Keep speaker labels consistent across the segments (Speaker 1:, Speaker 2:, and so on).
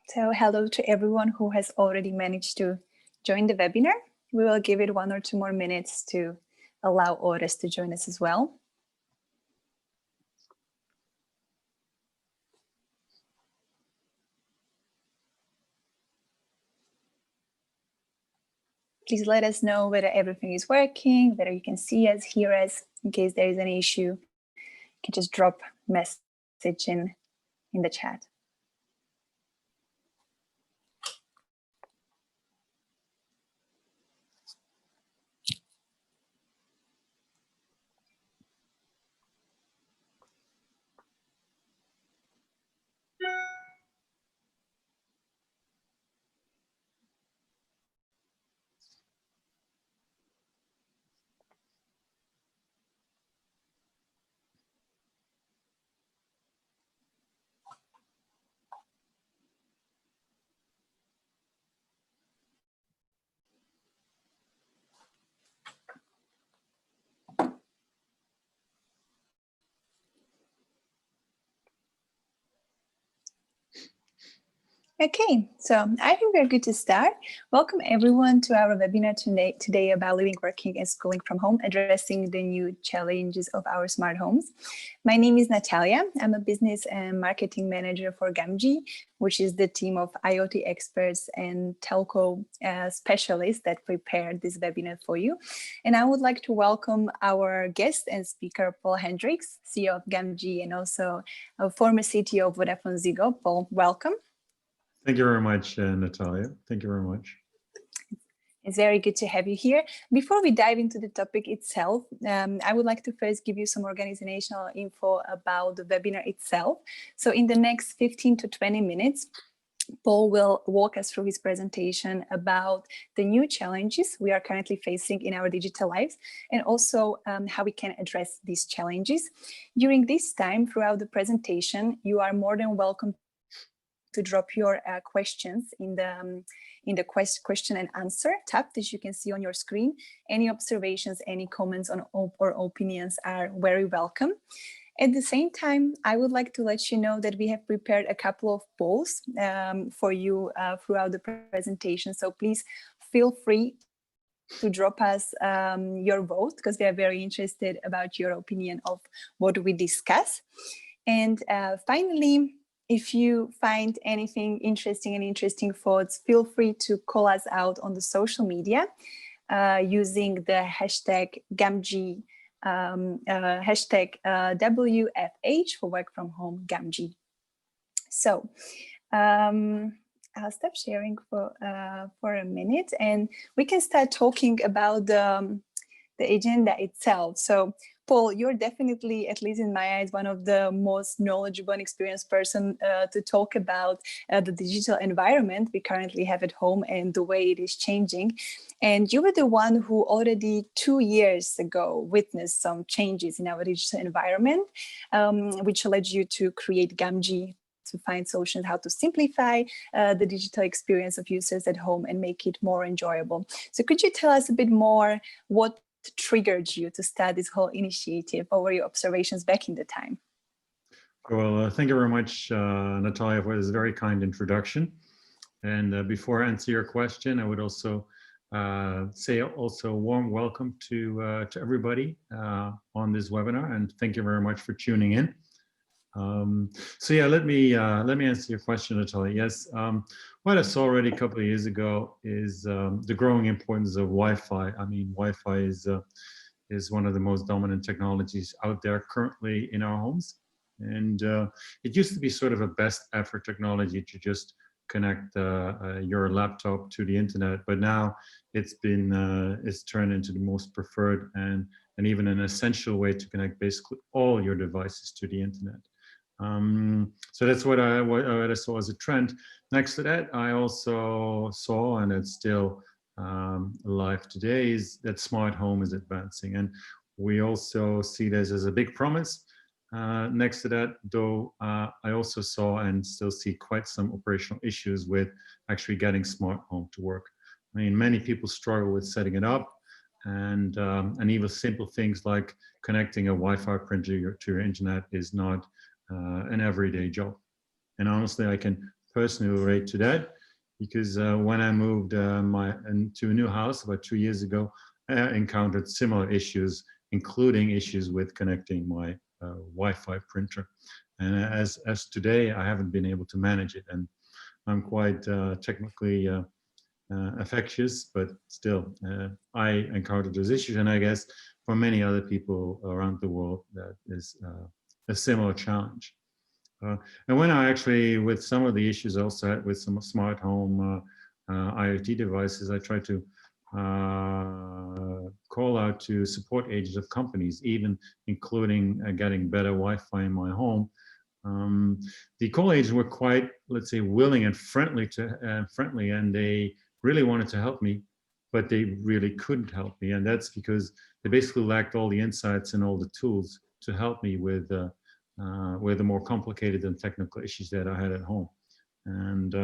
Speaker 1: So hello to everyone who has already managed to join the webinar. We will give it 1 or 2 more minutes to allow others to join us as well. Please let us know whether everything is working, whether you can see us, hear us. In case there is any issue, you can just drop message in the chat. Okay, so I think we're good to start. Welcome everyone to our webinar today about living, working and schooling from home, addressing the new challenges of our smart homes. My name is Natalia. I'm a business and marketing manager for Gamgee, which is the team of IoT experts and telco specialists that prepared this webinar for you. And I would like to welcome our guest and speaker, Paul Hendricks, CEO of Gamgee and also a former CTO of Vodafone Ziggo. Paul, welcome.
Speaker 2: Thank you very much, Natalia. Thank you very much.
Speaker 1: It's very good to have you here. Before we dive into the topic itself, I would like to first give you some organizational info about the webinar itself. So in the next 15 to 20 minutes, Paul will walk us through his presentation about the new challenges we are currently facing in our digital lives and also how we can address these challenges. During this time, throughout the presentation, you are more than welcome to drop your questions in the question and answer tab that you can see on your screen. Any observations, any comments on or opinions are very welcome. At the same time, I would like to let you know that we have prepared a couple of polls for you throughout the presentation. So please feel free to drop us your vote because we are very interested about your opinion of what we discuss. And finally, if you find anything interesting thoughts, feel free to call us out on the social media using the hashtag Gamgee, hashtag WFH for work from home Gamgee. So I'll stop sharing for a minute and we can start talking about the agenda itself. So Paul, you're definitely, at least in my eyes, one of the most knowledgeable and experienced person to talk about the digital environment we currently have at home and the way it is changing. And you were the one who already 2 years ago witnessed some changes in our digital environment, which led you to create Gamgee to find solutions how to simplify the digital experience of users at home and make it more enjoyable. So could you tell us a bit more what triggered you to start this whole initiative? What were your observations back in the time?
Speaker 2: Well, thank you very much, Natalia, for this very kind introduction. And before I answer your question, I would also say also a warm welcome to everybody on this webinar, and thank you very much for tuning in. So yeah, let me answer your question, Natalia. Yes, what I saw already a couple of years ago is the growing importance of Wi-Fi. I mean, Wi-Fi is one of the most dominant technologies out there currently in our homes, and it used to be sort of a best effort technology to just connect your laptop to the internet, but now it's turned into the most preferred and even an essential way to connect basically all your devices to the internet. So that's what I saw as a trend. Next to that, I also saw, and it's still alive today, is that smart home is advancing, and we also see this as a big promise. Next to that, though, I also saw and still see quite some operational issues with actually getting smart home to work. I mean, many people struggle with setting it up, and even simple things like connecting a Wi-Fi printer to your internet is not an everyday job. And honestly, I can personally relate to that, because when I moved into a new house about 2 years ago, I encountered similar issues, including issues with connecting my Wi-Fi printer. And as today, I haven't been able to manage it, and I'm quite technically infectious, but still, I encountered those issues, and I guess for many other people around the world, that is a similar challenge. And when I actually, with some of the issues also had with some smart home IoT devices, I try to call out to support agents of companies, even including getting better Wi-Fi in my home. The call agents were quite, let's say, willing and friendly and they really wanted to help me, but they really couldn't help me, and that's because they basically lacked all the insights and all the tools to help me with the more complicated and technical issues that I had at home, and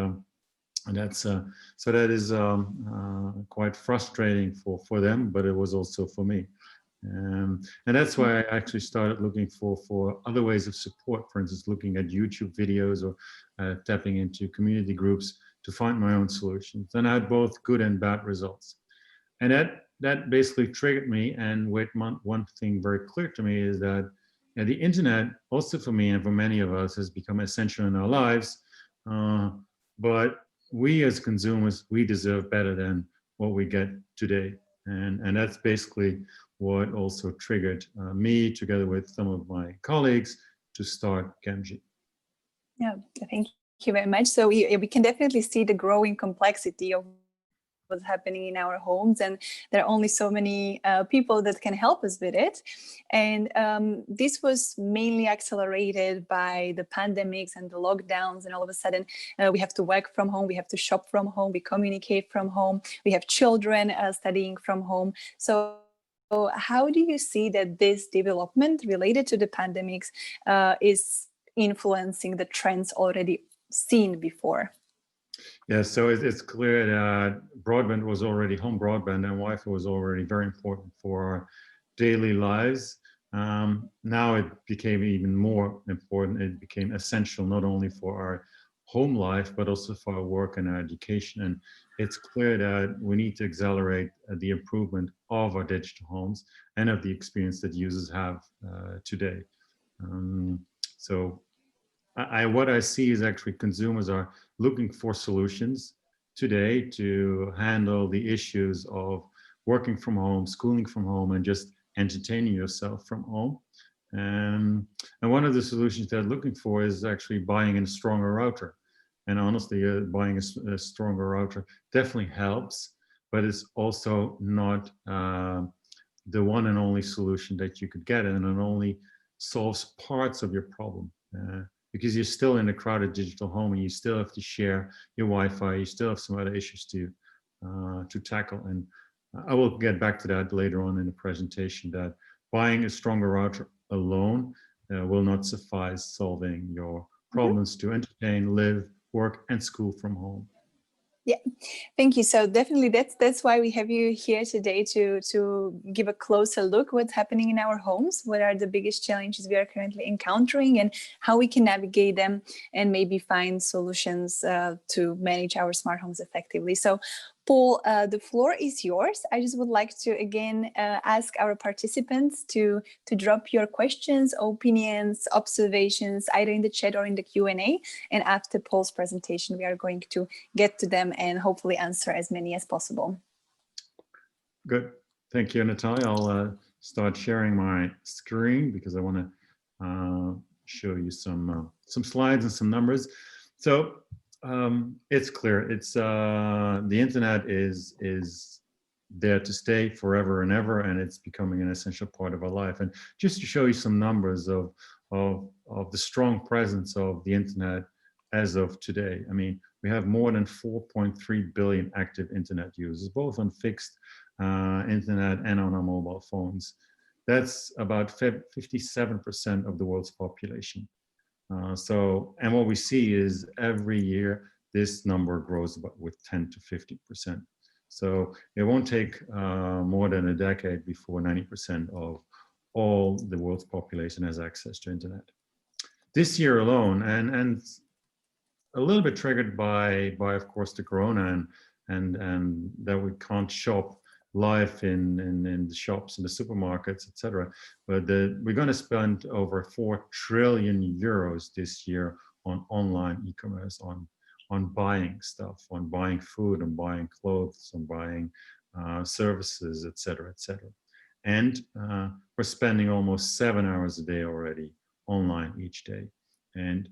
Speaker 2: that's so that is quite frustrating for them, but it was also for me. And that's why I actually started looking for other ways of support, for instance, looking at YouTube videos or tapping into community groups to find my own solutions. And I had both good and bad results. And that basically triggered me. And one thing very clear to me is that the internet, also for me and for many of us, has become essential in our lives. But we as consumers, we deserve better than what we get today. And that's basically what also triggered me, together with some of my colleagues, to start Gamgee.
Speaker 1: Yeah, thank you very much. So we can definitely see the growing complexity of what's happening in our homes, and there are only so many people that can help us with it. And this was mainly accelerated by the pandemics and the lockdowns, and all of a sudden we have to work from home, we have to shop from home, we communicate from home, we have children studying from home. So how do you see that this development related to the pandemics is influencing the trends already seen before?
Speaker 2: Yeah, so it's clear that broadband was already, home broadband and Wi-Fi was already very important for our daily lives. Now it became even more important. It became essential not only for our home life, but also for our work and our education. And it's clear that we need to accelerate the improvement of our digital homes and of the experience that users have today. So what I see is actually consumers are looking for solutions today to handle the issues of working from home, schooling from home, and just entertaining yourself from home. And one of the solutions they're looking for is actually buying a stronger router. And honestly, buying a stronger router definitely helps, but it's also not the one and only solution that you could get, and it only solves parts of your problem. Because you're still in a crowded digital home and you still have to share your Wi-Fi, you still have some other issues to tackle. And I will get back to that later on in the presentation, that buying a stronger router alone will not suffice solving your problems to entertain, live, work, and school from home.
Speaker 1: Yeah, thank you. So definitely that's why we have you here today, to give a closer look what's happening in our homes, what are the biggest challenges we are currently encountering, and how we can navigate them and maybe find solutions to manage our smart homes effectively. So Paul, the floor is yours. I just would like to again ask our participants to drop your questions, opinions, observations, either in the chat or in the Q&A. And after Paul's presentation, we are going to get to them and hopefully answer as many as possible.
Speaker 2: Good. Thank you, Natalia. I'll start sharing my screen because I want to show you some slides and some numbers. So it's clear. It's the internet is there to stay forever and ever, and it's becoming an essential part of our life. And just to show you some numbers of the strong presence of the internet as of today. I mean, we have more than 4.3 billion active internet users, both on fixed internet and on our mobile phones. That's about 57% of the world's population. And what we see is every year this number grows with 10 to 50%. So it won't take more than a decade before 90% of all the world's population has access to internet. This year alone, and a little bit triggered by of course the corona and that we can't shop live in the shops and the supermarkets, etc. But we're going to spend over 4 trillion euros this year on online e-commerce, on buying stuff, on buying food, on buying clothes, on buying services, etc., etc. And we're spending almost 7 hours a day already online each day. And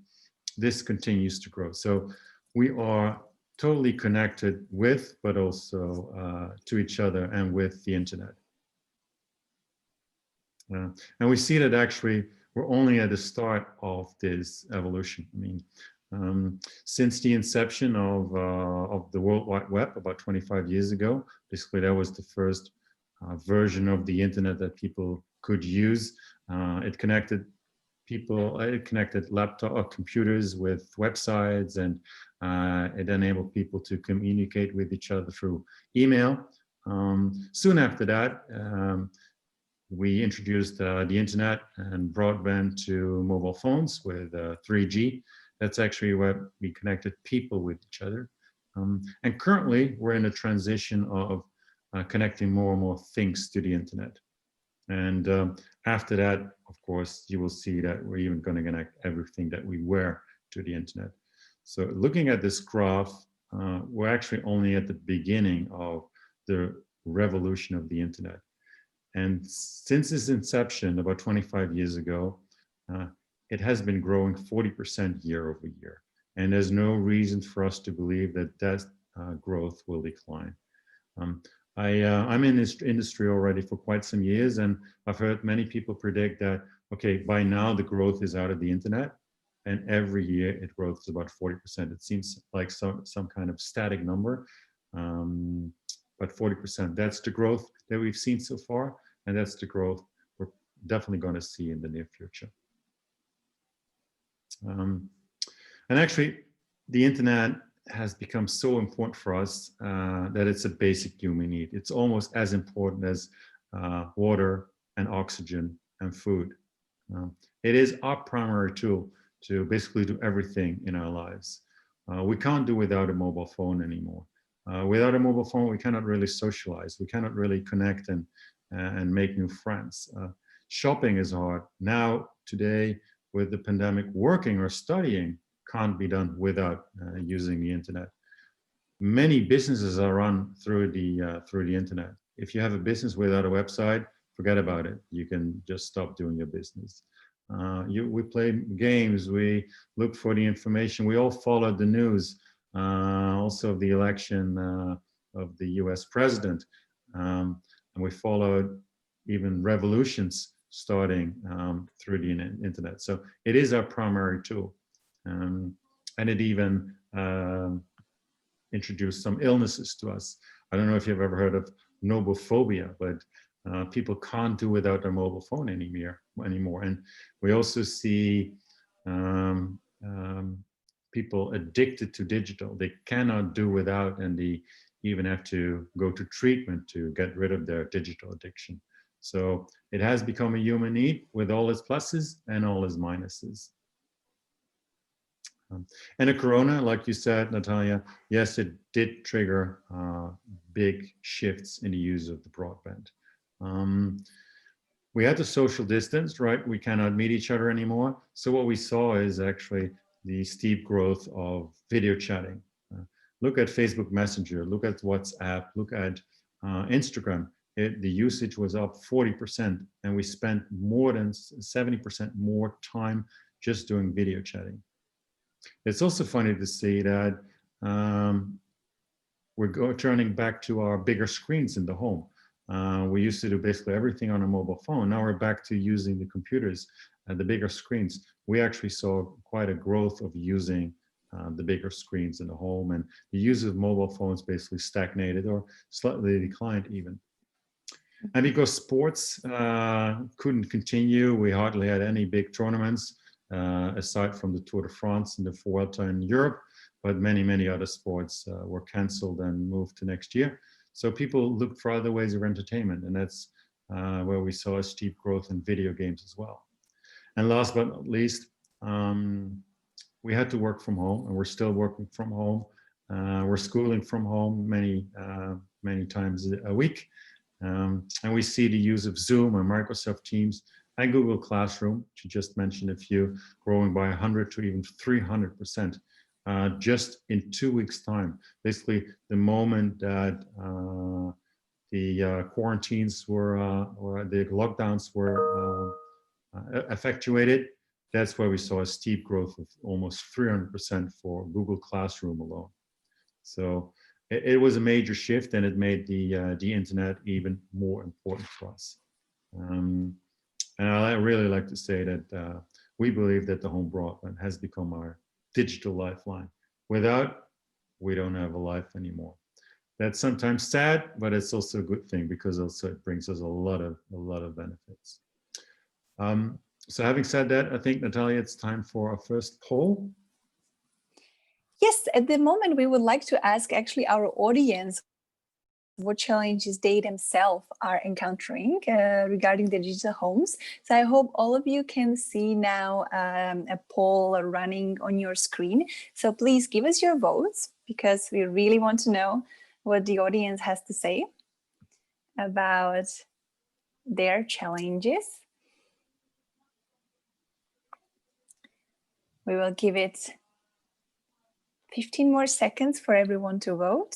Speaker 2: this continues to grow. So we are totally connected with, but also to each other and with the internet. And we see that actually we're only at the start of this evolution. I mean, since the inception of the World Wide Web about 25 years ago, basically that was the first version of the internet that people could use. It connected people, it connected laptop or computers with websites, and it enabled people to communicate with each other through email. Soon after that, we introduced the internet and broadband to mobile phones with 3G. That's actually where we connected people with each other. And currently, we're in a transition of connecting more and more things to the internet. And after that, of course, you will see that we're even going to connect everything that we wear to the internet. So looking at this graph, we're actually only at the beginning of the revolution of the internet. And since its inception about 25 years ago, it has been growing 40% year over year. And there's no reason for us to believe that that growth will decline. I'm in this industry already for quite some years, and I've heard many people predict that, okay, by now the growth is out of the internet, and every year it grows about 40%. It seems like some kind of static number, but 40%, that's the growth that we've seen so far, and that's the growth we're definitely going to see in the near future. And actually, the internet has become so important for us that it's a basic human need. It's almost as important as water and oxygen and food. It is our primary tool to basically do everything in our lives. We can't do without a mobile phone anymore. Without a mobile phone, we cannot really socialize. We cannot really connect and make new friends. Shopping is hard. Now, today, with the pandemic, working or studying can't be done without using the internet. Many businesses are run through the internet. If you have a business without a website, forget about it. You can just stop doing your business. We play games, we look for the information, we all follow the news, also the election of the US president, and we followed even revolutions starting through the internet. So it is our primary tool. And it even introduced some illnesses to us. I don't know if you've ever heard of nomophobia, but people can't do without their mobile phone anymore. And we also see people addicted to digital. They cannot do without, and they even have to go to treatment to get rid of their digital addiction. So it has become a human need with all its pluses and all its minuses. And the corona, like you said, Natalia, yes, it did trigger big shifts in the use of the broadband. We had the social distance, right? We cannot meet each other anymore. So what we saw is actually the steep growth of video chatting. Look at Facebook Messenger, look at WhatsApp, look at Instagram. The usage was up 40%, and we spent more than 70% more time just doing video chatting. It's also funny to see that we're turning back to our bigger screens in the home. We used to do basically everything on a mobile phone. Now we're back to using the computers and the bigger screens. We actually saw quite a growth of using the bigger screens in the home, and the use of mobile phones basically stagnated or slightly declined even. And because sports couldn't continue, we hardly had any big tournaments aside from the Tour de France and the Vuelta in Europe, but many other sports were canceled and moved to next year. So people looked for other ways of entertainment, and that's where we saw a steep growth in video games as well. And last but not least, we had to work from home, and we're still working from home. We're schooling from home many times a week. And we see the use of Zoom and Microsoft Teams and Google Classroom, which you just mentioned a few, growing by 100 to even 300% just in 2 weeks' time. Basically, the moment that the quarantines were, or the lockdowns were effectuated, that's why we saw a steep growth of almost 300% for Google Classroom alone. So it was a major shift, and it made the internet even more important for us. And I really like to say that we believe that the home broadband has become our digital lifeline. Without, we don't have a life anymore. That's sometimes sad, but it's also a good thing, because also it brings us a lot of benefits. So having said that, I think, Natalia, it's time for our first poll.
Speaker 1: Yes, at the moment, we would like to ask actually our audience what challenges they themselves are encountering regarding the digital homes. So I hope all of you can see now a poll running on your screen. So please give us your votes, because we really want to know what the audience has to say about their challenges. We will give it 15 more seconds for everyone to vote.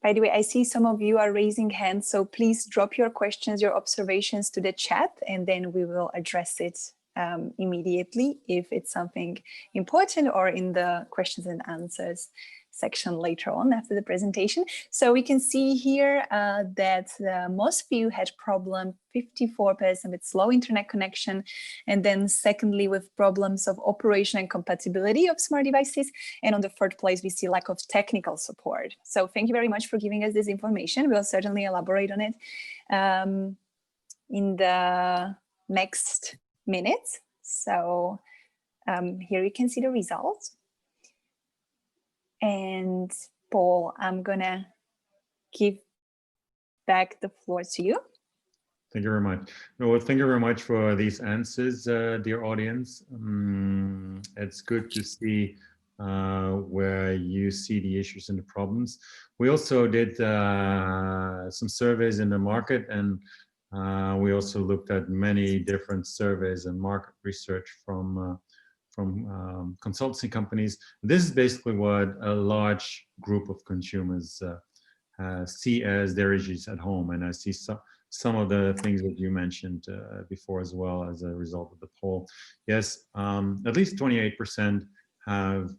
Speaker 1: By the way, I see some of you are raising hands, so please drop your questions, your observations to the chat, and then we will address it immediately if it's something important, or in the questions and answers section later on after the presentation. So we can see here that most of you had problem, 54% with slow internet connection, and then secondly with problems of operation and compatibility of smart devices, and on the third place we see lack of technical support. So thank you very much for giving us this information. We'll certainly elaborate on it in the next minutes. So here you can see the results. And Paul, I'm gonna give back the floor to you.
Speaker 2: Thank you very much. No, thank you very much for these answers, dear audience. It's good to see where you see the issues and the problems. We also did some surveys in the market, and we also looked at many different surveys and market research from consultancy companies. This is basically what a large group of consumers see as their issues at home. And I see some of the things that you mentioned before as well as a result of the poll. Yes, at least 28% have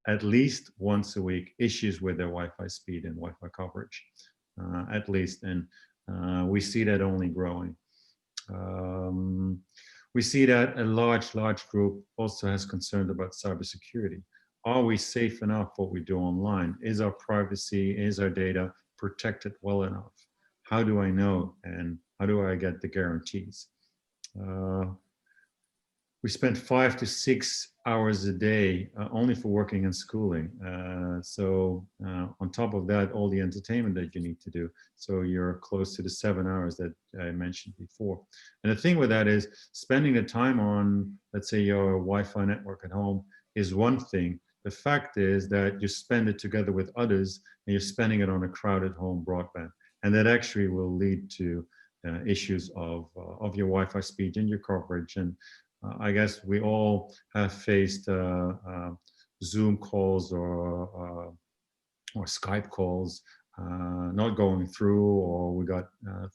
Speaker 2: at least once a week issues with their Wi-Fi speed and Wi-Fi coverage, at least. And we see that only growing. We see that a large group also has concern about cybersecurity. Are we safe enough what we do online? Is our privacy, is our data protected well enough? How do I know, and how do I get the guarantees? We spend 5 to 6 hours a day only for working and schooling. So on top of that, all the entertainment that you need to do. So you're close to the 7 hours that I mentioned before. And the thing with that is spending the time on, let's say, your Wi-Fi network at home is one thing. The fact is that you spend it together with others, and you're spending it on a crowded home broadband. And that actually will lead to issues of your Wi-Fi speed and your coverage. And I guess we all have faced Zoom calls or Skype calls not going through, or we got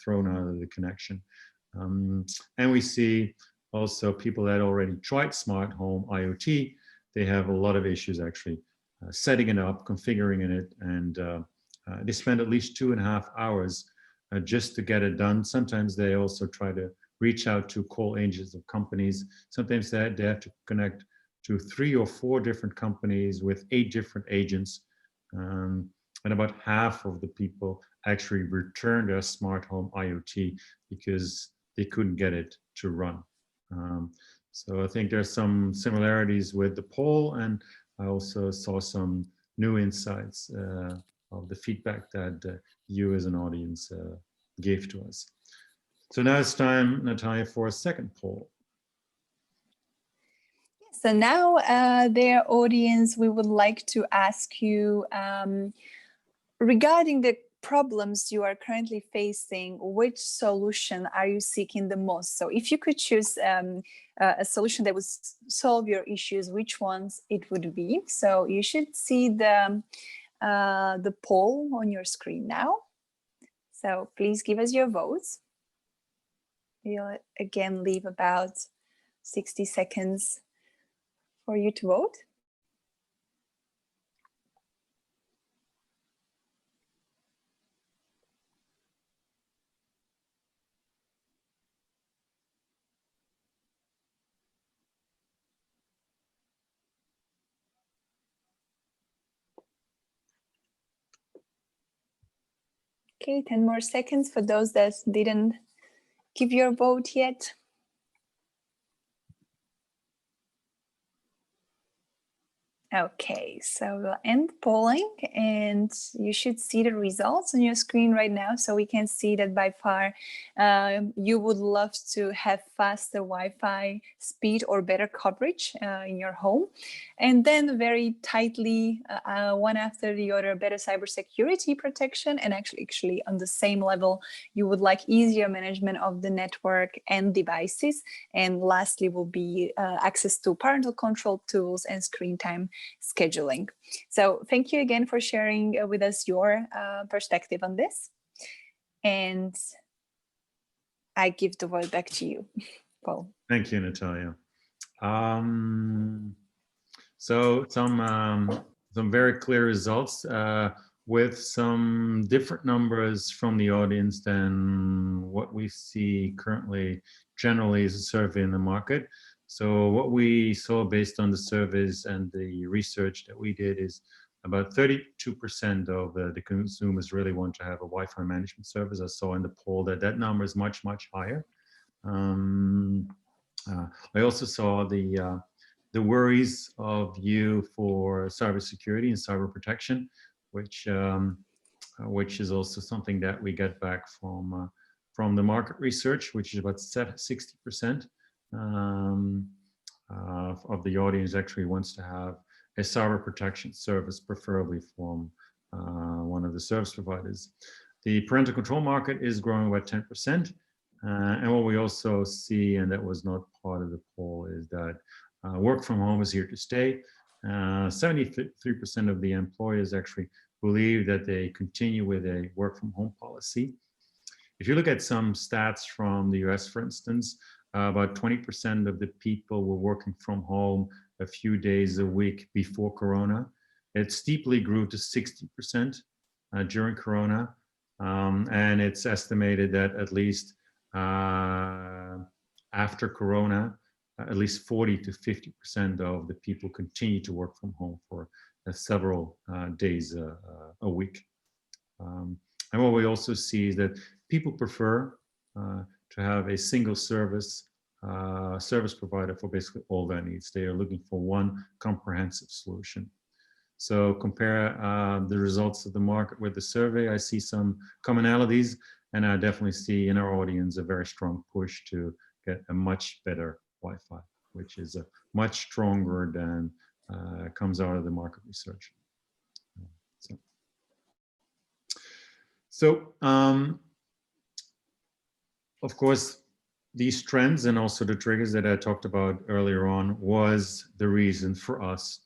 Speaker 2: thrown out of the connection. And we see also people that already tried smart home IoT, they have a lot of issues actually setting it up, configuring it, and they spend at least 2.5 hours just to get it done. Sometimes they also try to reach out to call agents of companies. Sometimes they have to connect to 3 or 4 different companies with 8 different agents. And about half of the people actually returned their smart home IoT because they couldn't get it to run. So I think there's some similarities with the poll, and I also saw some new insights of the feedback that you as an audience gave to us. So now it's time, Natalia, for a second poll.
Speaker 1: So now, dear audience, we would like to ask you regarding the problems you are currently facing, which solution are you seeking the most? So if you could choose a solution that would solve your issues, which ones it would be? So you should see the poll on your screen now. So please give us your votes. We'll again leave about 60 seconds for you to vote. Okay, 10 more seconds for those that didn't give your vote yet. Okay, so we'll end polling and you should see the results on your screen right now. So we can see that by far you would love to have faster Wi-Fi speed or better coverage in your home. And then very tightly, one after the other, better cybersecurity protection. And actually on the same level, you would like easier management of the network and devices. And lastly will be access to parental control tools and screen time scheduling. So thank you again for sharing with us your perspective on this. And I give the word back to you, Paul.
Speaker 2: Thank you, Natalia. So some very clear results with some different numbers from the audience than what we see currently generally as a survey in the market. So what we saw based on the surveys and the research that we did is about 32% of the consumers really want to have a Wi-Fi management service. I saw in the poll that that number is much, much higher. I also saw the worries of you for cybersecurity and cyber protection, which is also something that we get back from the market research, which is about 60% of the audience actually wants to have a cyber protection service, preferably from one of the service providers. The parental control market is growing by 10%. And what we also see, and that was not part of the poll, is that work from home is here to stay. 73% of the employers actually believe that they continue with a work from home policy. If you look at some stats from the US, for instance, about 20% of the people were working from home a few days a week before Corona. It steeply grew to 60% during Corona. And it's estimated that at least after Corona, at least 40 to 50% of the people continue to work from home for several days a week. And what we also see is that people prefer to have a single service provider for basically all their needs. They are looking for one comprehensive solution. So compare the results of the market with the survey. I see some commonalities, and I definitely see in our audience a very strong push to get a much better Wi-Fi, which is much stronger than comes out of the market research. So of course, these trends and also the triggers that I talked about earlier on was the reason for us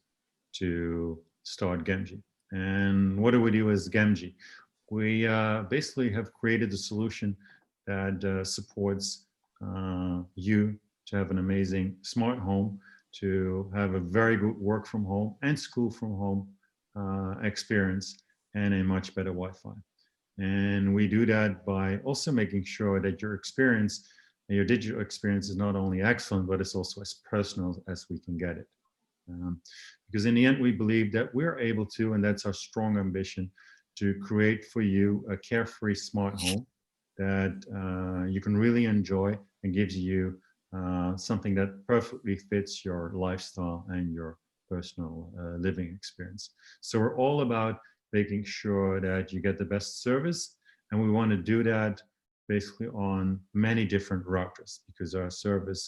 Speaker 2: to start Gamgee. And what do we do as Gamgee? We basically have created a solution that supports you to have an amazing smart home, to have a very good work from home and school from home experience, and a much better Wi-Fi. And we do that by also making sure that your experience, your digital experience, is not only excellent, but it's also as personal as we can get it. Because in the end, we believe that we're able to, and that's our strong ambition, to create for you a carefree smart home that you can really enjoy and gives you something that perfectly fits your lifestyle and your personal living experience. So we're all about making sure that you get the best service, and we want to do that basically on many different routers because our service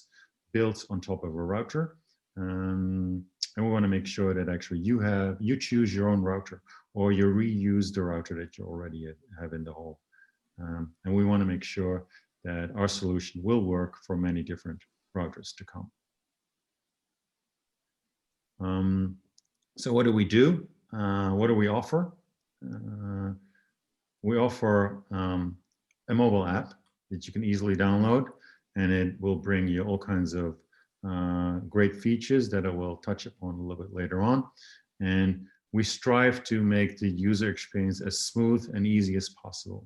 Speaker 2: builds on top of a router. And we want to make sure that actually you choose your own router, or you reuse the router that you already have in the home. And we want to make sure that our solution will work for many different routers to come. So what do we do? What do we offer? We offer a mobile app that you can easily download, and it will bring you all kinds of great features that I will touch upon a little bit later on. And we strive to make the user experience as smooth and easy as possible.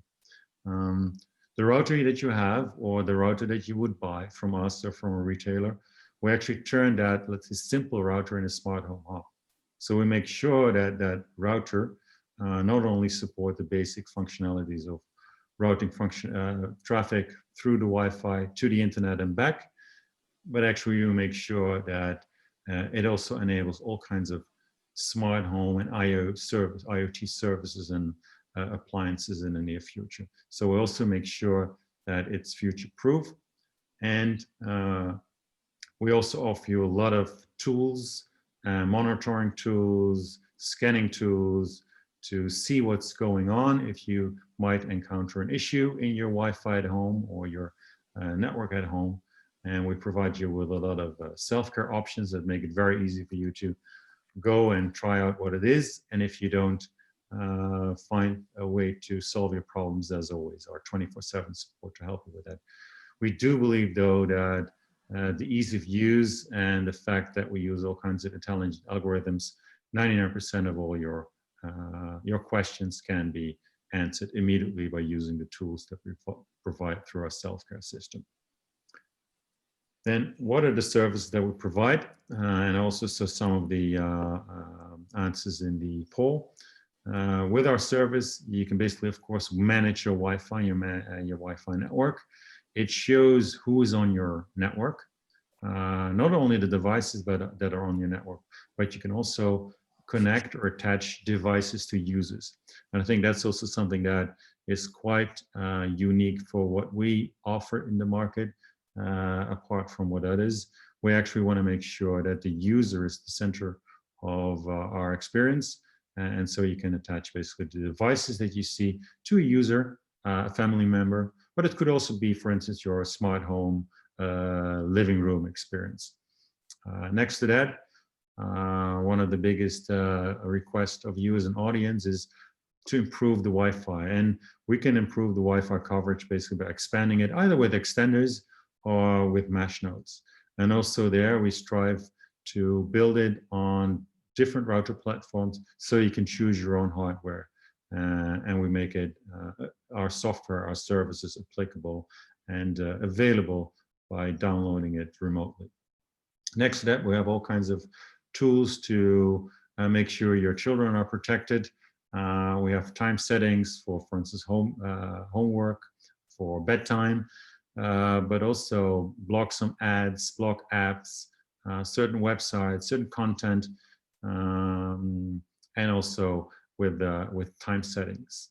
Speaker 2: The router that you have, or the router that you would buy from us or from a retailer, we actually turn that, let's say, simple router in a smart home hub. So we make sure that that router not only support the basic functionalities of routing traffic through the Wi-Fi to the internet and back, but actually you make sure that it also enables all kinds of smart home and IoT services and appliances in the near future. So we also make sure that it's future-proof, and we also offer you a lot of tools, monitoring tools, scanning tools, to see what's going on if you might encounter an issue in your Wi-Fi at home or your network at home. And we provide you with a lot of self-care options that make it very easy for you to go and try out what it is. And if you don't find a way to solve your problems, as always, our 24/7 support to help you with that. We do believe, though, that the ease of use and the fact that we use all kinds of intelligent algorithms, 99% of all your questions can be answered immediately by using the tools that we provide through our self-care system. Then what are the services that we provide? And also some of the answers in the poll. With our service, you can basically, of course, manage your Wi-Fi, your Wi-Fi network. It shows who is on your network, not only the devices that are on your network, but you can also connect or attach devices to users. And I think that's also something that is quite unique for what we offer in the market, apart from what others. We actually want to make sure that the user is the center of our experience. And so you can attach basically the devices that you see to a user, a family member, but it could also be, for instance, your smart home living room experience. Next to that, one of the biggest requests of you as an audience is to improve the Wi-Fi. And we can improve the Wi-Fi coverage basically by expanding it either with extenders or with mesh nodes. And also there we strive to build it on different router platforms so you can choose your own hardware. And we make it, our software, our services applicable and available by downloading it remotely. Next to that, we have all kinds of tools to make sure your children are protected. We have time settings for instance, homework, for bedtime, but also block some ads, block apps, certain websites, certain content, and also with time settings.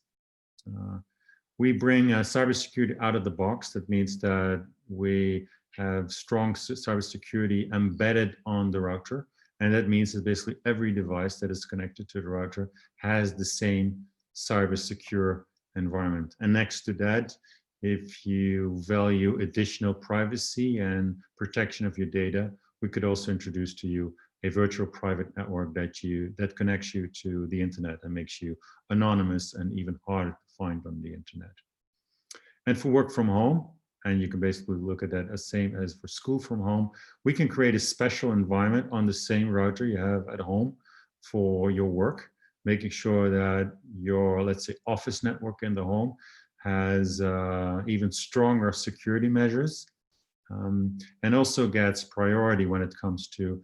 Speaker 2: We bring cybersecurity out of the box. That means that we have strong cybersecurity embedded on the router. And that means that basically every device that is connected to the router has the same cyber secure environment. And next to that, if you value additional privacy and protection of your data, we could also introduce to you a virtual private network that connects you to the internet and makes you anonymous and even harder to find on the internet. And for work from home, and you can basically look at that as same as for school from home, we can create a special environment on the same router you have at home for your work, making sure that your, let's say, office network in the home has even stronger security measures, and also gets priority when it comes to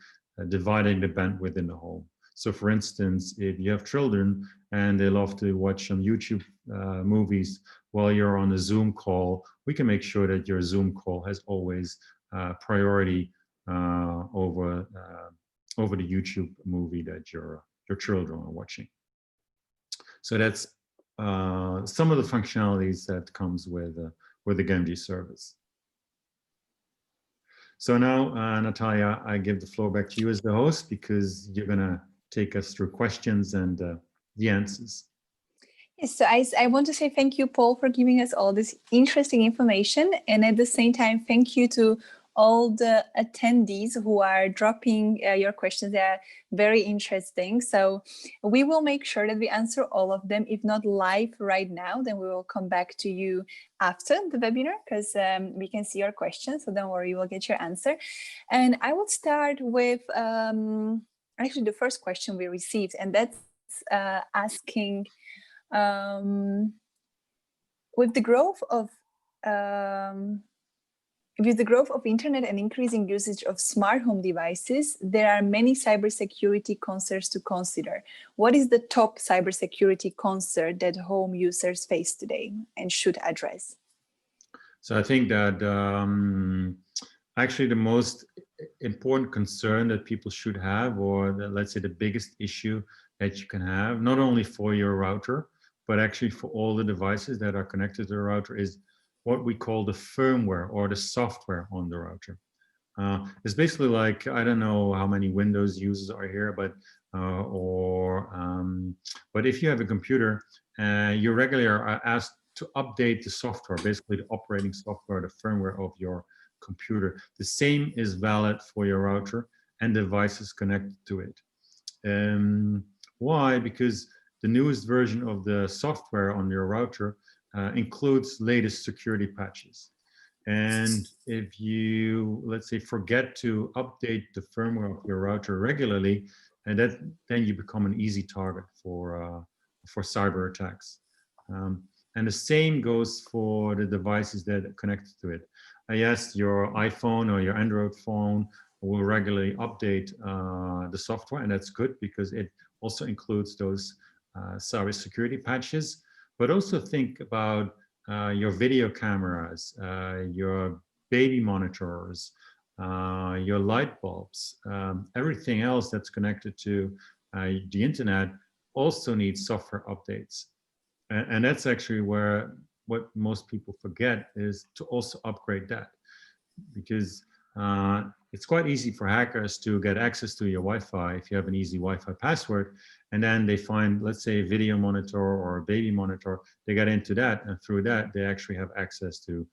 Speaker 2: dividing the bandwidth in the home. So for instance, if you have children and they love to watch some YouTube movies while you're on a Zoom call, we can make sure that your Zoom call has always priority over the YouTube movie that your children are watching. So that's some of the functionalities that comes with with the Gamgee service. So now, Natalia, I give the floor back to you as the host, because you're going to take us through questions and the answers.
Speaker 1: Yes, so I want to say thank you, Paul, for giving us all this interesting information. And at the same time, thank you to all the attendees who are dropping your questions. They are very interesting. So we will make sure that we answer all of them. If not live right now, then we will come back to you after the webinar, because we can see your questions. So don't worry, you will get your answer. And I will start with actually the first question we received, and that's asking, with the growth of internet and increasing usage of smart home devices, there are many cybersecurity concerns to consider. What is the top cybersecurity concern that home users face today and should address?
Speaker 2: So I think that actually the most important concern that people should have, or let's say the biggest issue that you can have, not only for your router, but actually for all the devices that are connected to the router, is what we call the firmware or the software on the router. It's basically like, I don't know how many Windows users are here, but if you have a computer, you regularly are asked to update the software, basically the operating software, the firmware of your computer. The same is valid for your router and devices connected to it. Why? Because the newest version of the software on your router includes latest security patches. And if you, let's say, forget to update the firmware of your router regularly, and then you become an easy target for cyber attacks. And the same goes for the devices that are connected to it. Yes, your iPhone or your Android phone will regularly update the software, and that's good because it also includes those cybersecurity patches. But also think about your video cameras, your baby monitors, your light bulbs, everything else that's connected to the internet also needs software updates. And that's actually what most people forget, is to also upgrade that, because it's quite easy for hackers to get access to your Wi-Fi if you have an easy Wi-Fi password, and then they find, let's say, a video monitor or a baby monitor, they get into that, and through that they actually have access to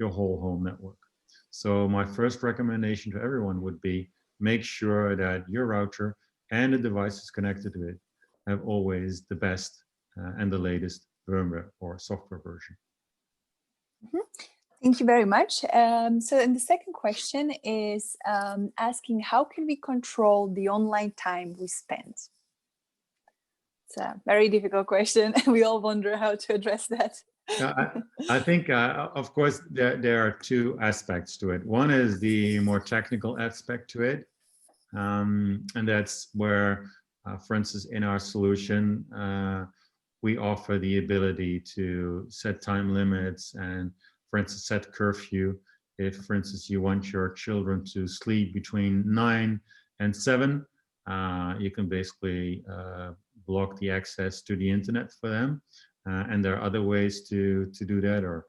Speaker 2: your whole home network. So my first recommendation to everyone would be, make sure that your router and the devices connected to it have always the best and the latest firmware or software version.
Speaker 1: Mm-hmm. Thank you very much. So and the second question is asking, how can we control the online time we spend? It's a very difficult question. We all wonder how to address that.
Speaker 2: I think, of course, there are two aspects to it. One is the more technical aspect to it. And that's where, for instance, in our solution, we offer the ability to set time limits and, for instance, set curfew. If, for instance, you want your children to sleep between 9 and 7, you can basically block the access to the internet for them. And there are other ways to do that, or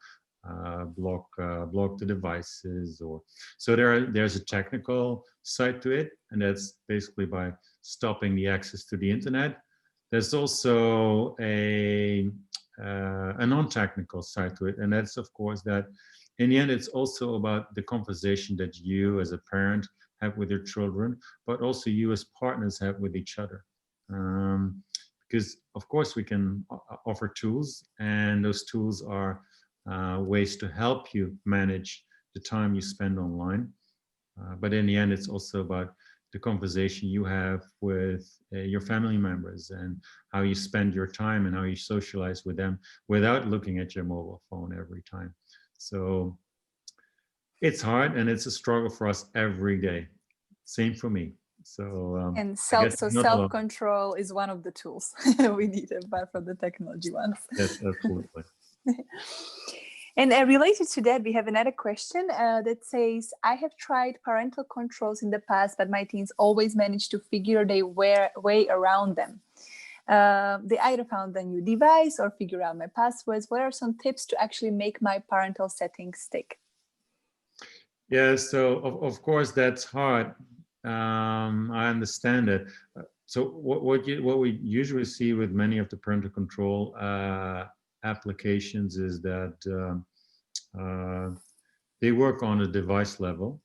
Speaker 2: block the devices, or so there's a technical side to it, and that's basically by stopping the access to the internet. There's also a non-technical side to it, and that's, of course, that in the end it's also about the conversation that you as a parent have with your children, but also you as partners have with each other. Because of course we can offer tools, and those tools are ways to help you manage the time you spend online. But in the end, it's also about the conversation you have with your family members, and how you spend your time and how you socialize with them without looking at your mobile phone every time. So it's hard, and it's a struggle for us every day. Same for me. So
Speaker 1: and self-control is one of the tools we need, apart from the technology ones.
Speaker 2: Yes, absolutely.
Speaker 1: And related to that, we have another question that says, I have tried parental controls in the past, but my teens always manage to figure their way around them. they either found a new device or figure out my passwords. What are some tips to actually make my parental settings stick?
Speaker 2: Yeah, so of course that's hard. I understand it. So what we usually see with many of the parental control applications is that they work on a device level,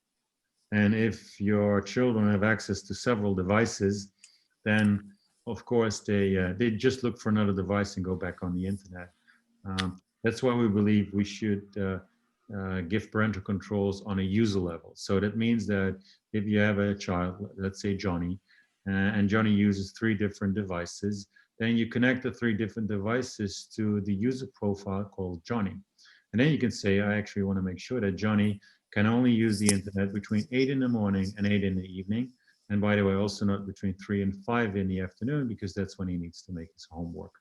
Speaker 2: and if your children have access to several devices, then of course they just look for another device and go back on the internet. That's why we believe we should give parental controls on a user level. So that means that if you have a child, let's say Johnny, and Johnny uses 3 different devices, then you connect the 3 different devices to the user profile called Johnny. And then you can say, I actually want to make sure that Johnny can only use the internet between 8 in the morning and 8 in the evening. And by the way, also not between 3 and 5 in the afternoon, because that's when he needs to make his homework.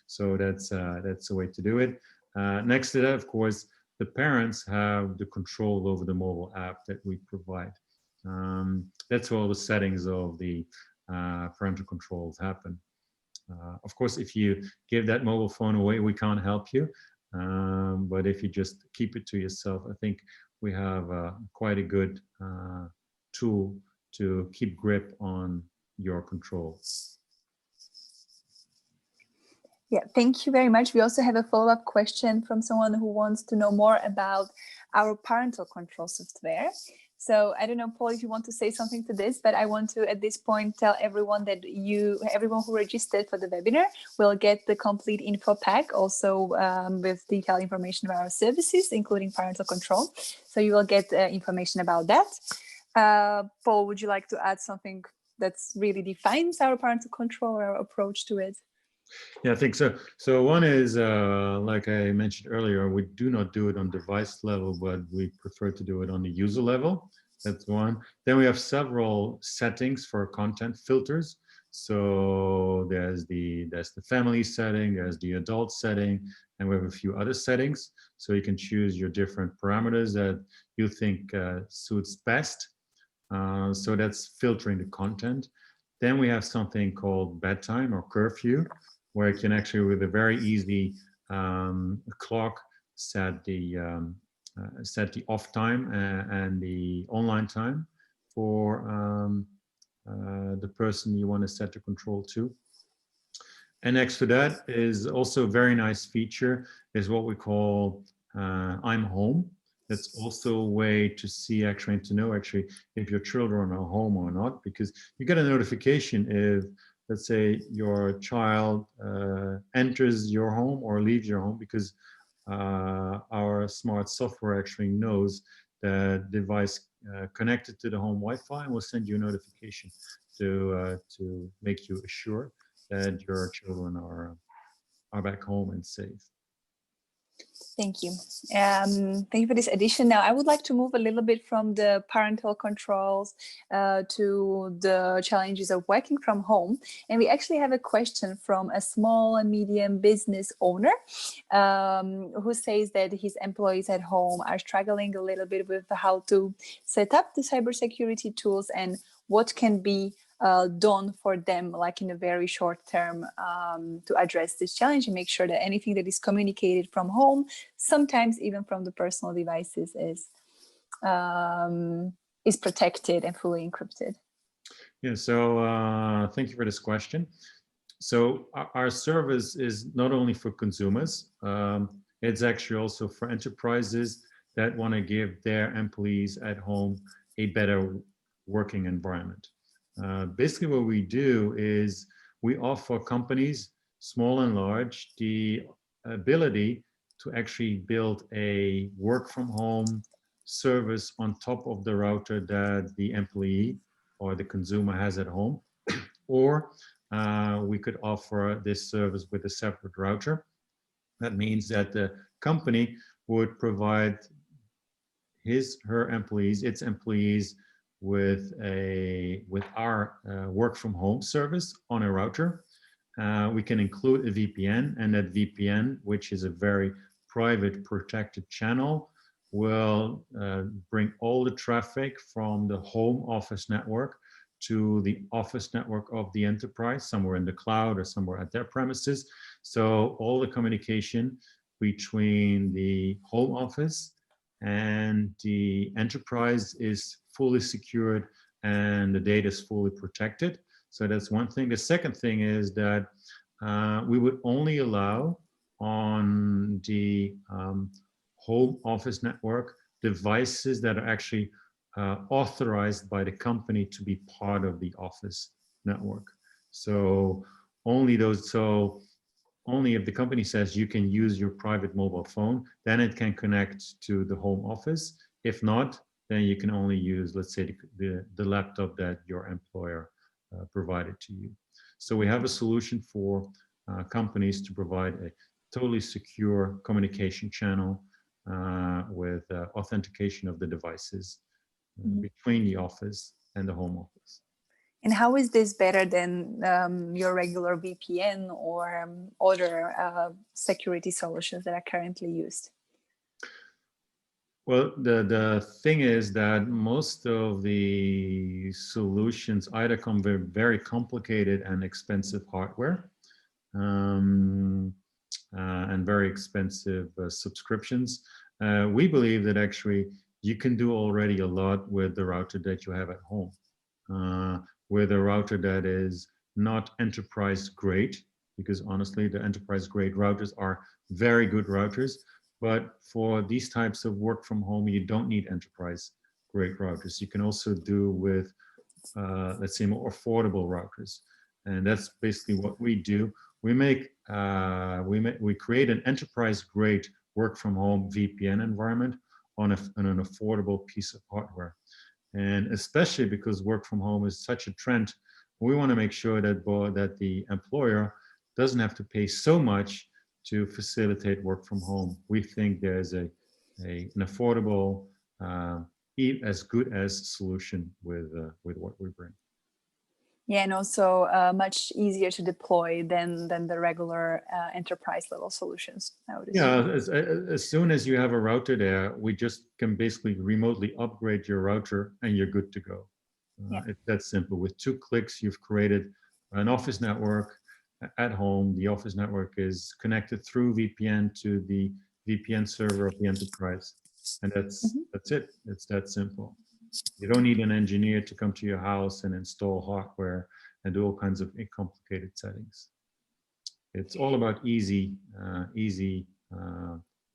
Speaker 2: So that's the way to do it. Next to that, of course, the parents have the control over the mobile app that we provide. That's where all the settings of the parental controls happen. Of course, if you give that mobile phone away, we can't help you. But if you just keep it to yourself, I think we have quite a good tool to keep grip on your controls.
Speaker 1: Yeah, thank you very much. We also have a follow-up question from someone who wants to know more about our parental control software. So I don't know, Paul, if you want to say something to this, but I want to at this point tell everyone that everyone who registered for the webinar will get the complete info pack, also with detailed information about our services, including parental control. So you will get information about that. Paul, would you like to add something that really defines our parental control or our approach to it?
Speaker 2: Yeah, I think so. So one is, like I mentioned earlier, we do not do it on device level, but we prefer to do it on the user level. That's one. Then we have several settings for content filters. So there's the family setting, there's the adult setting, and we have a few other settings. So you can choose your different parameters that you think suits best. So that's filtering the content. Then we have something called bedtime or curfew, where you can actually, with a very easy clock, set the off time and the online time for the person you want to set the control to. And next to that is also a very nice feature is what we call I'm home. That's also a way to see actually and to know actually if your children are home or not, because you get a notification if, let's say, your child enters your home or leaves your home, because our smart software actually knows the device connected to the home Wi-Fi and will send you a notification to make you assure that your children are back home and safe.
Speaker 1: Thank you. Thank you for this addition. Now, I would like to move a little bit from the parental controls to the challenges of working from home. And we actually have a question from a small and medium business owner who says that his employees at home are struggling a little bit with how to set up the cybersecurity tools and what can be done for them, like in a very short term, to address this challenge and make sure that anything that is communicated from home, sometimes even from the personal devices, is protected and fully encrypted.
Speaker 2: Yeah, so thank you for this question. So our service is not only for consumers, it's actually also for enterprises that want to give their employees at home a better working environment. Basically what we do is we offer companies, small and large, the ability to actually build a work from home service on top of the router that the employee or the consumer has at home. Or we could offer this service with a separate router. That means that the company would provide her employees, its employees, with our work from home service on a router. We can include a VPN, and that VPN, which is a very private protected channel, will bring all the traffic from the home office network to the office network of the enterprise, somewhere in the cloud or somewhere at their premises. So all the communication between the home office and the enterprise is fully secured and the data is fully protected. So that's one thing. The second thing is that we would only allow on the home office network devices that are actually authorized by the company to be part of the office network. So only those, so only if the company says you can use your private mobile phone, then it can connect to the home office. If not, then you can only use, let's say, the laptop that your employer provided to you. So we have a solution for companies to provide a totally secure communication channel with authentication of the devices between the office and the home office.
Speaker 1: And how is this better than your regular VPN or other security solutions that are currently used?
Speaker 2: Well, the thing is that most of the solutions either come with very complicated and expensive hardware and very expensive subscriptions. We believe that actually you can do already a lot with the router that you have at home. With a router that is not enterprise grade, because honestly, the enterprise grade routers are very good routers, but for these types of work from home, you don't need enterprise grade routers. You can also do with, let's say, more affordable routers. And that's basically what we do. We create an enterprise grade work from home VPN environment on an affordable piece of hardware. And especially because work from home is such a trend, we want to make sure that the employer doesn't have to pay so much to facilitate work from home. We think there's an affordable, as good as solution with what we bring.
Speaker 1: Yeah, and also much easier to deploy than the regular enterprise level solutions, I would assume.
Speaker 2: Yeah, as soon as you have a router there, we just can basically remotely upgrade your router and you're good to go.
Speaker 1: Yeah.
Speaker 2: It's that simple. With 2 clicks, you've created an office network at home. The office network is connected through VPN to the VPN server of the enterprise. And that's it. It's that simple. You don't need an engineer to come to your house and install hardware and do all kinds of complicated settings. It's all about easy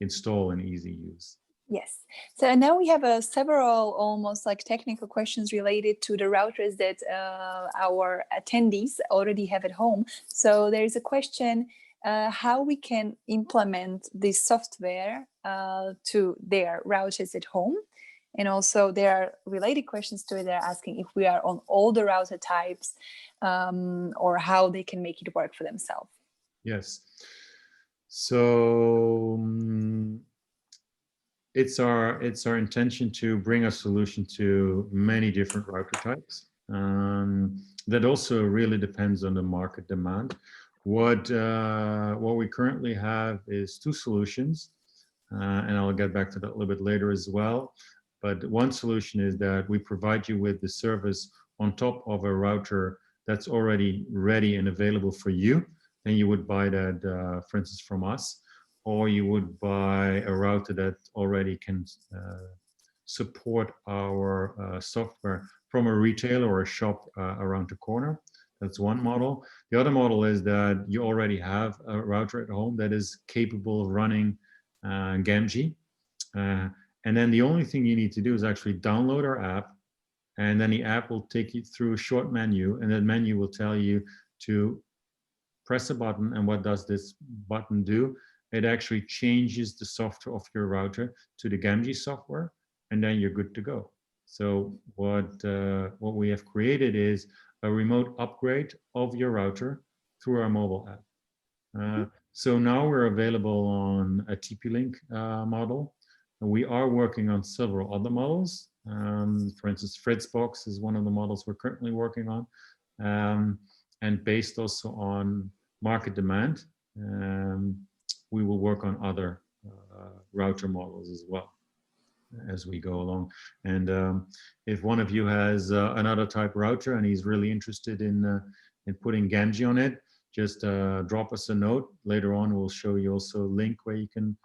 Speaker 2: install and easy use.
Speaker 1: Yes. So now we have several almost like technical questions related to the routers that our attendees already have at home. So there is a question how we can implement this software to their routers at home. And also there are related questions to it. They're asking if we are on all the router types or how they can make it work for themselves.
Speaker 2: Yes. So it's our intention to bring a solution to many different router types. That also really depends on the market demand. What we currently have is 2 solutions, and I'll get back to that a little bit later as well. But one solution is that we provide you with the service on top of a router that's already ready and available for you. Then you would buy that, for instance, from us, or you would buy a router that already can support our software from a retailer or a shop around the corner. That's one model. The other model is that you already have a router at home that is capable of running Gamgee. And then the only thing you need to do is actually download our app, and then the app will take you through a short menu, and that menu will tell you to press a button. And what does this button do? It actually changes the software of your router to the Gamgee software, and then you're good to go. So what we have created is a remote upgrade of your router through our mobile app. So now we're available on a TP-Link model. We are working on several other models. For instance, Fritzbox is one of the models we're currently working on. And based also on market demand, we will work on other router models as well. as we go along. And if one of you has another type router and he's really interested in putting Gamgee on it, just drop us a note. Later on, we'll show you also a link where you can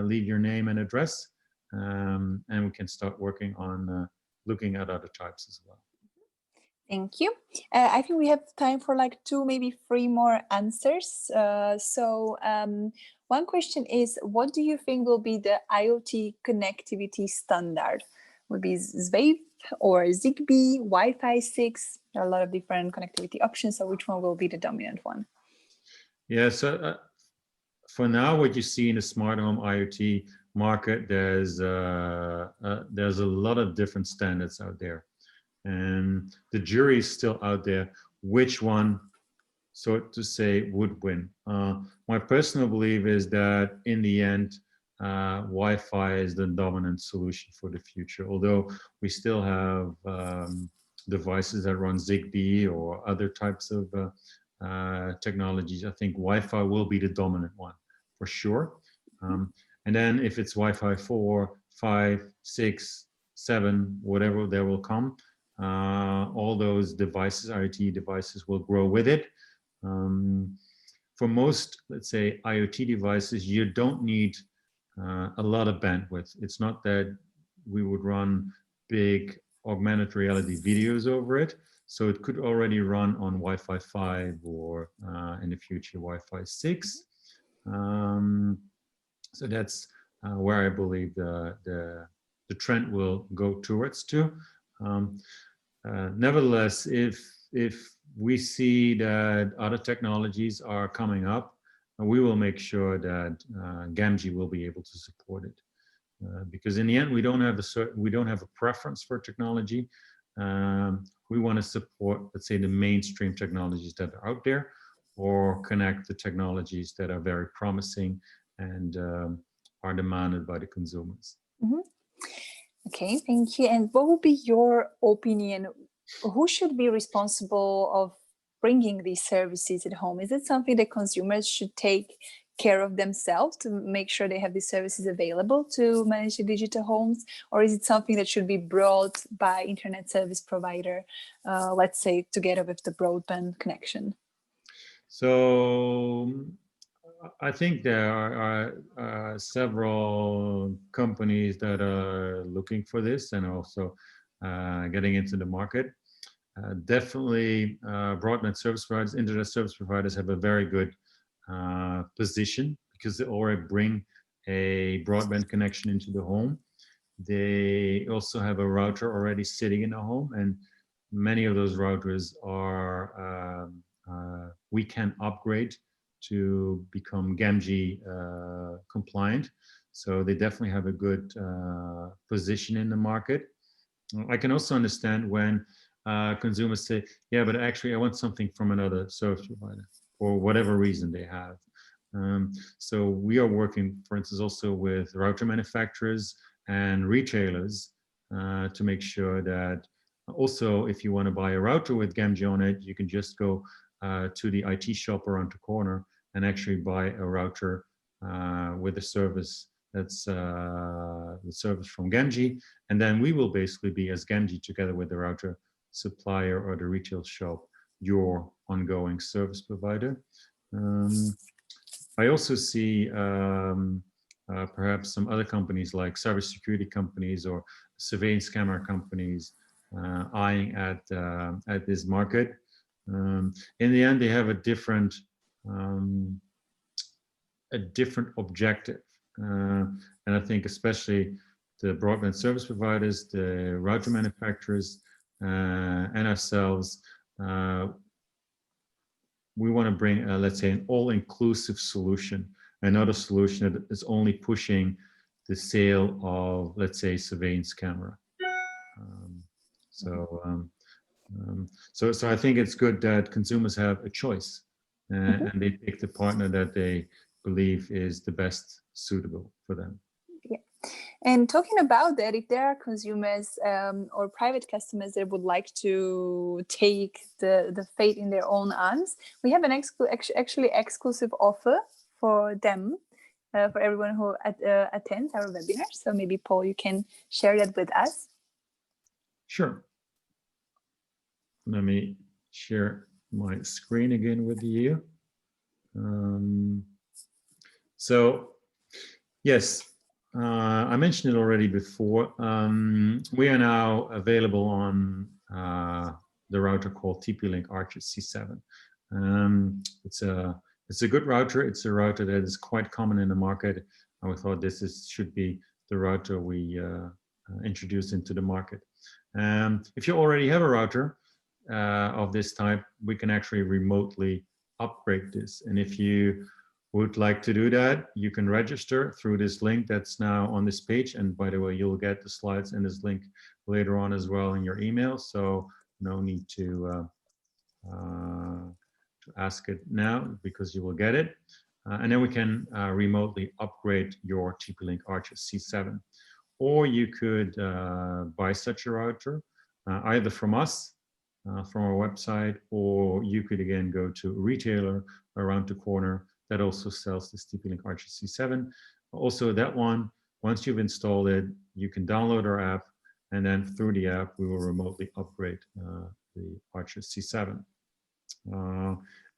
Speaker 2: leave your name and address, and we can start working on looking at other types as well.
Speaker 1: Thank you. I think we have time for like 2, maybe 3 more answers. One question is, what do you think will be the IoT connectivity standard? Would be Zigbee or Zigbee, Wi-Fi 6? There are a lot of different connectivity options. So which one will be the dominant one?
Speaker 2: Yeah, so for now, what you see in the smart home IoT market, there's a lot of different standards out there. And the jury is still out there, which one, so to say, would win. My personal belief is that in the end, Wi-Fi is the dominant solution for the future, although we still have devices that run Zigbee or other types of technologies. I think Wi-Fi will be the dominant one for sure. And then if it's Wi-Fi 4, 5, 6, 7, whatever, there will come. All those devices, IoT devices, will grow with it. For most, let's say, IoT devices, you don't need a lot of bandwidth. It's not that we would run big augmented reality videos over it. So it could already run on Wi-Fi 5 or in the future Wi-Fi 6. So that's where I believe the trend will go towards to. Nevertheless, if we see that other technologies are coming up, we will make sure that Gamgee will be able to support it, because in the end we don't have a preference for technology. We want to support, let's say, the mainstream technologies that are out there, or connect the technologies that are very promising and are demanded by the consumers.
Speaker 1: Mm-hmm. Okay, thank you. And what would be your opinion? Who should be responsible of bringing these services at home? Is it something that consumers should take care of themselves to make sure they have these services available to manage the digital homes? Or is it something that should be brought by internet service provider, let's say together with the broadband connection?
Speaker 2: So I think there are several companies that are looking for this and also getting into the market. Definitely broadband service providers, internet service providers have a very good position because they already bring a broadband connection into the home. They also have a router already sitting in the home, and many of those routers are we can upgrade to become Gamgee compliant. So they definitely have a good position in the market. I can also understand when consumers say, yeah, but actually I want something from another service provider for whatever reason they have. So we are working, for instance, also with router manufacturers and retailers to make sure that also if you want to buy a router with Gamgee on it, you can just go to the IT shop around the corner and actually buy a router with a service that's the service from Genji, and then we will basically be, as Genji, together with the router supplier or the retail shop, your ongoing service provider. I also see perhaps some other companies like cybersecurity companies or surveillance camera companies eyeing at this market. In the end, they have a different objective. And I think especially the broadband service providers, the router manufacturers, and ourselves, we want to bring, let's say, an all-inclusive solution, and not a solution that is only pushing the sale of, let's say, surveillance camera. So I think it's good that consumers have a choice, and they pick the partner that they believe is the best suitable for them.
Speaker 1: Yeah. And talking about that, if there are consumers or private customers that would like to take the fate in their own hands, we have an actually exclusive offer for them. for everyone who attends our webinar. So maybe Paul, you can share that with us.
Speaker 2: Sure. Let me share my screen again with you. So, yes, I mentioned it already before. We are now available on the router called TP-Link Archer C7. It's a good router. It's a router that is quite common in the market. And we thought should be the router we introduced into the market. If you already have a router of this type, we can actually remotely upgrade this. And if you would like to do that, you can register through this link that's now on this page. And by the way, you'll get the slides and this link later on as well in your email. So no need to ask it now because you will get it. And then we can remotely upgrade your TP-Link Archer C7. Or you could buy such a router either from us, from our website, or you could again go to a retailer around the corner that also sells this TP-Link Archer C7. Also that one, once you've installed it, you can download our app, and then through the app, we will remotely upgrade the Archer C7.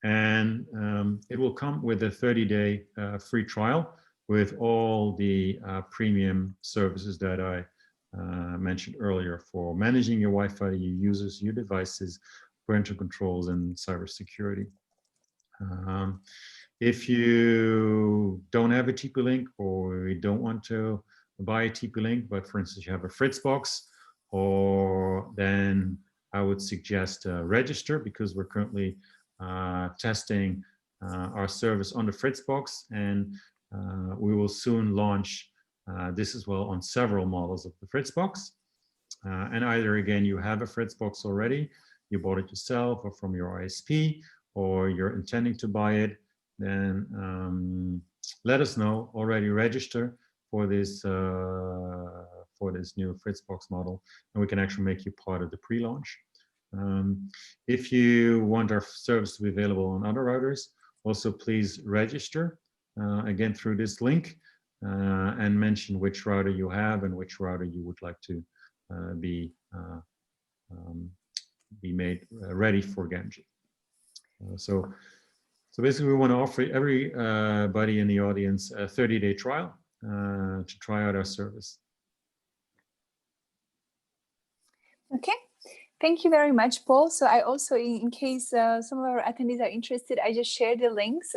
Speaker 2: It will come with a 30-day free trial with all the premium services that I mentioned earlier for managing your Wi-Fi, your users, your devices, parental controls, and cybersecurity. If you don't have a TP-Link or you don't want to buy a TP-Link, but for instance, you have a Fritzbox, or then I would suggest register, because we're currently testing our service on the Fritzbox, and we will soon launch this as well on several models of the Fritzbox. And either again, you have a Fritzbox already, you bought it yourself or from your ISP, or you're intending to buy it, then let us know. Already register for this new Fritzbox model, and we can actually make you part of the pre-launch. If you want our service to be available on other routers, also please register again through this link and mention which router you have and which router you would like to be made ready for Gamgee. So basically, we want to offer everybody in the audience a 30-day trial to try out our service.
Speaker 1: Okay. Thank you very much, Paul. So I also, in case some of our attendees are interested, I just shared the links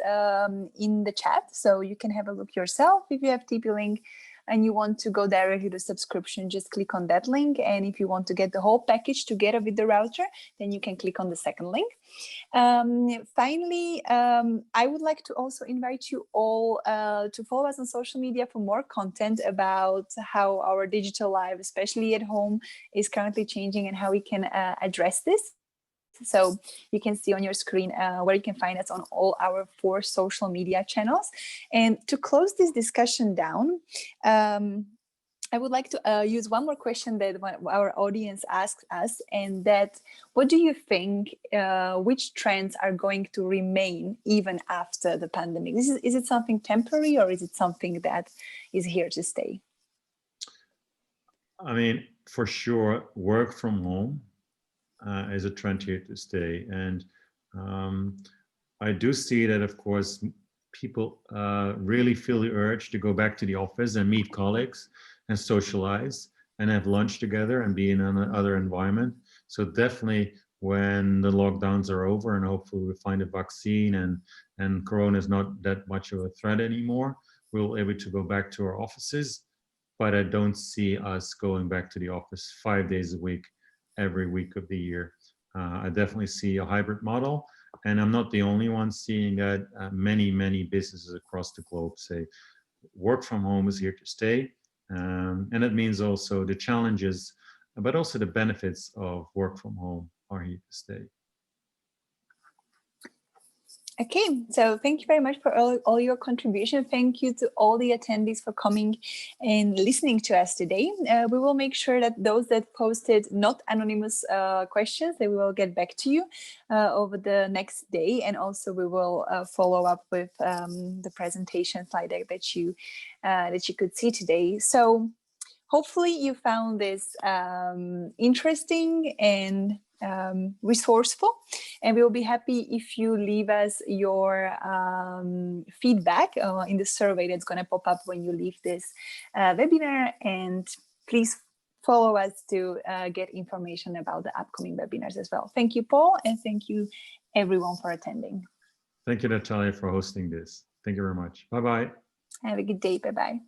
Speaker 1: in the chat, so you can have a look yourself. If you have TP-Link and you want to go directly to subscription, just click on that link. And if you want to get the whole package together with the router, then you can click on the second link. Finally, I would like to also invite you all to follow us on social media for more content about how our digital life, especially at home, is currently changing and how we can address this. So you can see on your screen where you can find us on all our 4 social media channels. And to close this discussion down, I would like to use one more question that our audience asked us, and that, what do you think, which trends are going to remain even after the pandemic? Is it something temporary, or is it something that is here to stay?
Speaker 2: I mean, for sure, work from home is a trend here to stay. And I do see that, of course, people really feel the urge to go back to the office and meet colleagues and socialize and have lunch together and be in another environment. So definitely when the lockdowns are over and hopefully we find a vaccine and Corona is not that much of a threat anymore, we'll be able to go back to our offices. But I don't see us going back to the office 5 days a week, every week of the year. I definitely see a hybrid model, and I'm not the only one seeing that. Many businesses across the globe say work from home is here to stay. And it means also the challenges, but also the benefits of work from home are here to stay.
Speaker 1: Okay, so thank you very much for all your contribution. Thank you to all the attendees for coming and listening to us today. We will make sure that those that posted not anonymous questions, they will get back to you over the next day. And also we will follow up with the presentation slide deck that you could see today. So hopefully you found this interesting and resourceful, and we will be happy if you leave us your feedback in the survey that's going to pop up when you leave this webinar. And please follow us to get information about the upcoming webinars as well. Thank you, Paul, and thank you everyone for attending.
Speaker 2: Thank you, Natalia, for hosting this. Thank you very much. Bye-bye.
Speaker 1: Have a good day. Bye-bye.